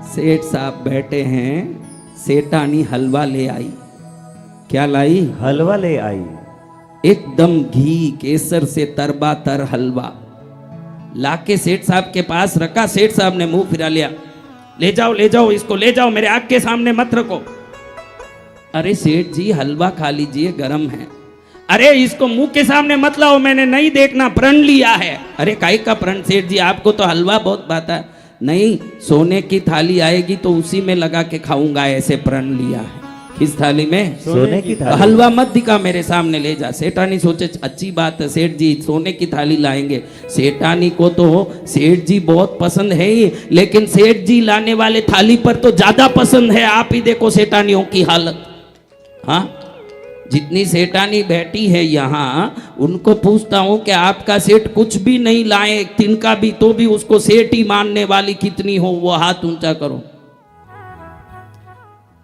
सेठ साहब बैठे हैं, सेठानी हलवा ले आई। क्या लाई? हलवा ले आई। एकदम घी केसर से तरबातर हलवा लाके सेठ साहब के पास रखा। सेठ साहब ने मुंह फिरा लिया, ले जाओ इसको ले जाओ, मेरे आग के सामने मत रखो। अरे सेठ जी हलवा खा लीजिए, गरम है। अरे इसको मुंह के सामने मत लाओ, मैंने नहीं देखना, प्रण लिया है। अरे काहे का प्रण सेठ जी, आपको तो हलवा बहुत भाता है। नहीं, सोने की थाली आएगी तो उसी में लगा के खाऊंगा, ऐसे प्रण लिया है। किस थाली में? सोने की थाली। हलवा मत दिखा, मेरे सामने ले जा। सेठानी सोचे अच्छी बात है, सेठ जी सोने की थाली लाएंगे। सेठानी को तो सेठ जी बहुत पसंद है ही, लेकिन सेठ जी लाने वाले थाली पर तो ज्यादा पसंद है। आप ही देखो सेठानियों की हालत। हाँ, जितनी सेठानी बैठी है यहाँ, उनको पूछता हूं कि आपका सेठ कुछ भी नहीं लाए, तिनका भी, तो भी उसको सेठ ही मानने वाली कितनी हो, वो हाथ ऊंचा करो।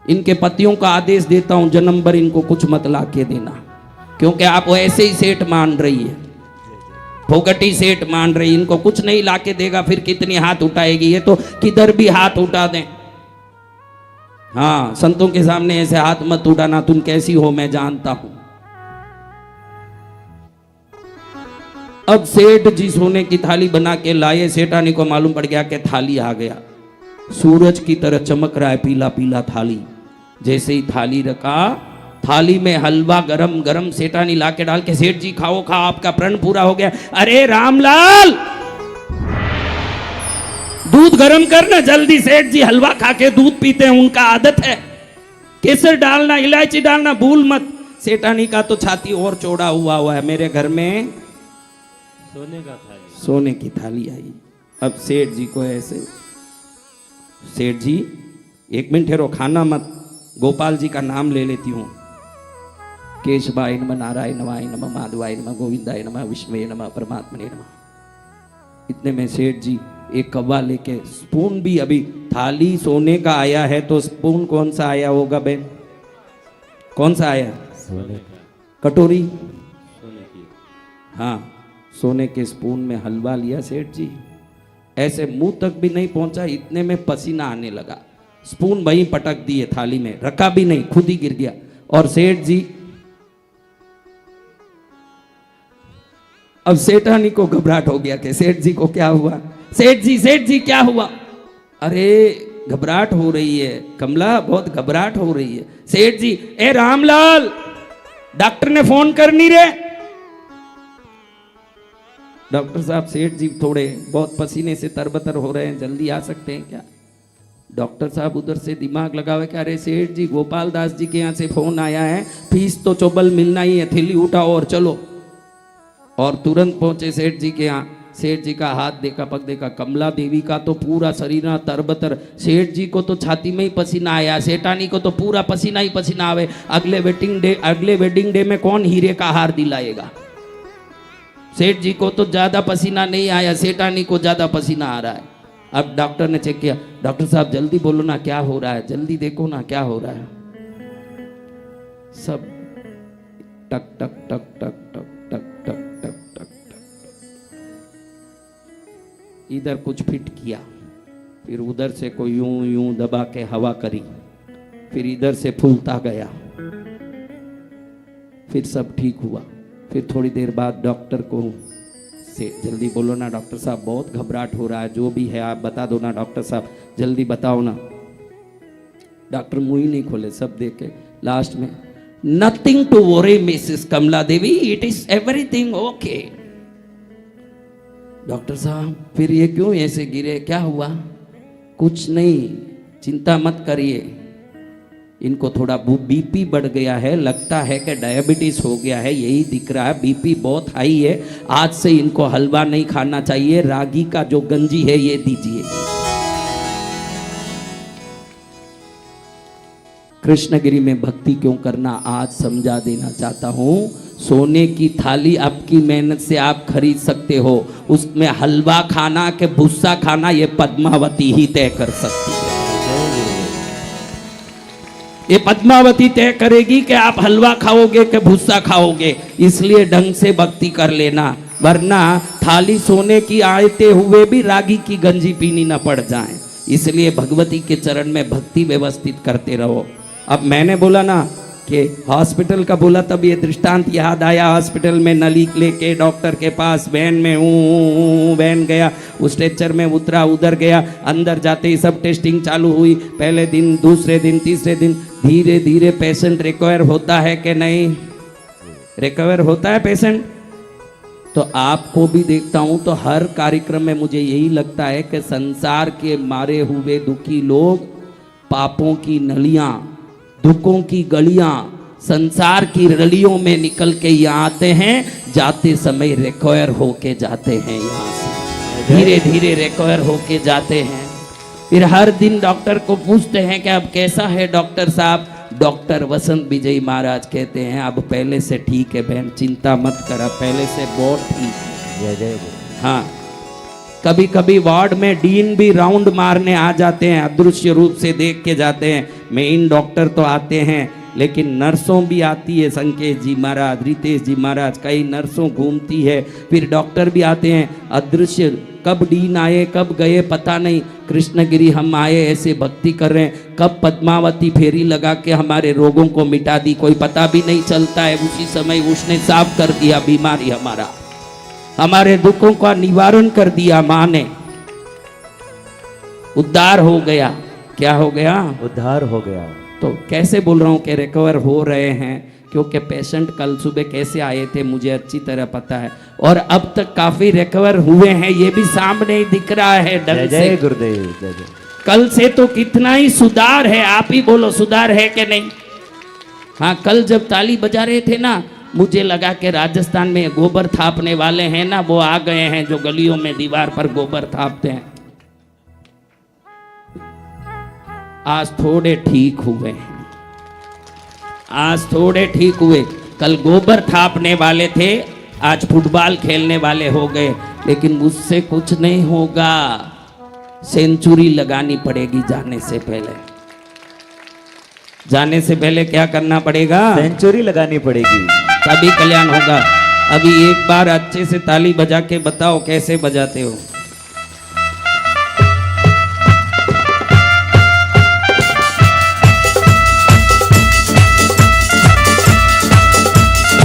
इनके पतियों का आदेश देता हूं, जन्म भर इनको कुछ मत ला के देना, क्योंकि आप ऐसे ही सेठ मान रही है, फोगटी सेठ मान रही। इनको कुछ नहीं ला के देगा, फिर कितनी हाथ उठाएगी, ये तो किधर भी हाथ उठा दें। हाँ, संतों के सामने ऐसे हाथ मत उठाना, तुम कैसी हो मैं जानता हूं। अब सेठ जी सोने की थाली बना के लाए। सेठानी को मालूम पड़ गया कि थाली आ गया, सूरज की तरह चमक रहा है पीला पीला थाली। जैसे ही थाली रखा, थाली में हलवा गरम गरम सेठानी ला के डाल के, सेठ जी खाओ खाओ, आपका प्रण पूरा हो गया। अरे रामलाल, दूध गरम करना जल्दी, सेठ जी हलवा खा के दूध पीते हैं, उनका आदत है। केसर डालना, इलायची डालना भूल मत। सेठानी का तो छाती और चौड़ा हुआ है। मेरे घर में सोने की थाली आई। अब सेठ जी को ऐसे, सेठ जी एक मिनट ठहरो, खाना मत, गोपाल जी का नाम ले लेती हूँ। केशवाय नमः, नारायणवाय नमः, माधवाय नमः, गोविंदाय नमः, विष्णुवे नमः, परमात्मने नमः। इतने में सेठ जी एक कव्वा लेके, स्पून भी, अभी थाली सोने का आया है तो स्पून कौन सा आया होगा बहन? कौन सा आया? सोने का। कटोरी? सोने की। हाँ, सोने के स्पून में हलवा लिया सेठ जी। ऐसे मुंह तक भी नहीं पहुंचा, इतने में पसीना आने लगा। स्पून वहीं पटक दिए थाली में, रखा भी नहीं, खुद ही गिर गया। और सेठ जी, अब सेठानी को घबराहट हो गया कि सेठ जी को क्या हुआ। सेठ जी क्या हुआ? अरे घबराहट हो रही है कमला, बहुत घबराहट हो रही है। सेठ जी, ए रामलाल, डॉक्टर ने फोन करनी रे। डॉक्टर साहब, सेठ जी थोड़े बहुत पसीने से तरबतर हो रहे हैं, जल्दी आ सकते हैं क्या? डॉक्टर साहब उधर से दिमाग लगा हुआ कि अरे सेठ जी, गोपाल दास जी के यहाँ से फोन आया है, फीस तो चोबल मिलना ही है, थैली उठाओ और चलो। और तुरंत पहुंचे सेठ जी के यहाँ। सेठ जी का हाथ देखा, पग देखा, कमला देवी का तो पूरा शरीर तरबतर। सेठ जी को तो छाती में ही पसीना आया, सेठानी को तो पूरा पसीना ही पसीना आवे। अगले वेडिंग डे में कौन हीरे का हार दिलाएगा? सेठ जी को तो ज्यादा पसीना नहीं आया, सेठानी को ज्यादा पसीना आ रहा है। अब डॉक्टर ने चेक किया, डॉक्टर साहब जल्दी बोलो ना क्या हो रहा है, जल्दी देखो ना क्या हो रहा है। सब टक टक टक टक टक टक टक टक टक टक, इधर कुछ फिट किया, फिर उधर से कोई यूं यूं दबा के हवा करी, फिर इधर से फूलता गया, फिर सब ठीक हुआ। फिर थोड़ी देर बाद डॉक्टर को से, जल्दी बोलो ना डॉक्टर साहब, बहुत घबराहट हो रहा है, जो भी है आप बता दो ना डॉक्टर साहब, जल्दी बताओ ना। डॉक्टर मुंह ही नहीं खोले, सब देखे। लास्ट में, nothing to worry Mrs Kamala Devi, it is everything okay. Doctor साहब, फिर ये क्यों ऐसे गिरे, क्या हुआ? कुछ नहीं, चिंता मत करिए, इनको थोड़ा बीपी बढ़ गया है, लगता है कि डायबिटीज हो गया है, यही दिख रहा है, बीपी बहुत हाई है। आज से इनको हलवा नहीं खाना चाहिए, रागी का जो गंजी है ये दीजिए। कृष्णगिरी में भक्ति क्यों करना आज समझा देना चाहता हूं। सोने की थाली आपकी मेहनत से आप खरीद सकते हो, उसमें हलवा खाना के भूसा खाना ये पद्मावती ही तय कर सकती है। ये पद्मावती तय करेगी कि आप हलवा खाओगे कि भूसा खाओगे। इसलिए ढंग से भक्ति कर लेना, वरना थाली सोने की आते हुए भी रागी की गंजी पीनी न पड़ जाए। इसलिए भगवती के चरण में भक्ति व्यवस्थित करते रहो। अब मैंने बोला ना कि हॉस्पिटल का बोला, तब ये दृष्टांत याद आया। हॉस्पिटल में नली लेके डॉक्टर के पास वैन में वैन गया, उस स्ट्रेचर में उतरा, उधर गया, अंदर जाते ही सब टेस्टिंग चालू हुई। पहले दिन, दूसरे दिन, तीसरे दिन, धीरे धीरे पेशेंट रिकवर होता है कि नहीं? रिकवर होता है पेशेंट। तो आपको भी देखता हूं तो हर कार्यक्रम में मुझे यही लगता है कि संसार के मारे हुए दुखी लोग पापों की नलियां, दुखों की गलियां, संसार की रलियों में निकल के यहाँ आते हैं, जाते समय रिकवर होके जाते हैं। यहाँ से धीरे धीरे रिकवर होके जाते हैं। फिर हर दिन डॉक्टर को पूछते हैं कि अब कैसा है डॉक्टर साहब? डॉक्टर वसंत विजय महाराज कहते हैं अब पहले से ठीक है बहन, चिंता मत करा, पहले से बहुत ठीक है। जय जय गुरु। हाँ, कभी कभी वार्ड में डीन भी राउंड मारने आ जाते हैं, अदृश्य रूप से देख के जाते हैं। मेन डॉक्टर तो आते हैं, लेकिन नर्सों भी आती है, संकेत जी महाराज, रितेश जी महाराज, कई नर्सों घूमती है। फिर डॉक्टर भी आते हैं, अदृश्य। कब डीन आए कब गए पता नहीं। कृष्णगिरी हम आए ऐसे भक्ति कर रहे हैं, कब पद्मावती फेरी लगा के हमारे रोगों को मिटा दी कोई पता भी नहीं चलता है। उसी समय उसने साफ कर दिया बीमारी हमारा, हमारे दुखों का निवारण कर दिया। माँ ने उद्धार हो गया। क्या हो गया? उद्धार हो गया। तो कैसे बोल रहा हूं कि रिकवर हो रहे हैं? क्योंकि पेशेंट कल सुबह कैसे आए थे मुझे अच्छी तरह पता है, और अब तक काफी रिकवर हुए हैं, ये भी सामने ही दिख रहा है जय ढंग जय से। गुरुदेव, जय जय। कल से तो कितना ही सुधार है, आप ही बोलो सुधार है कि नहीं? हाँ, कल जब ताली बजा रहे थे ना, मुझे लगा कि राजस्थान में गोबर थापने वाले हैं ना, वो आ गए हैं जो गलियों में दीवार पर गोबर थापते हैं। आज थोड़े ठीक हुए हैं, आज थोड़े ठीक हुए। कल गोबर थापने वाले थे, आज फुटबॉल खेलने वाले हो गए। लेकिन मुझसे कुछ नहीं होगा, सेंचुरी लगानी पड़ेगी जाने से पहले। जाने से पहले क्या करना पड़ेगा? सेंचुरी लगानी पड़ेगी, तभी कल्याण होगा। अभी एक बार अच्छे से ताली बजा के बताओ कैसे बजाते हो।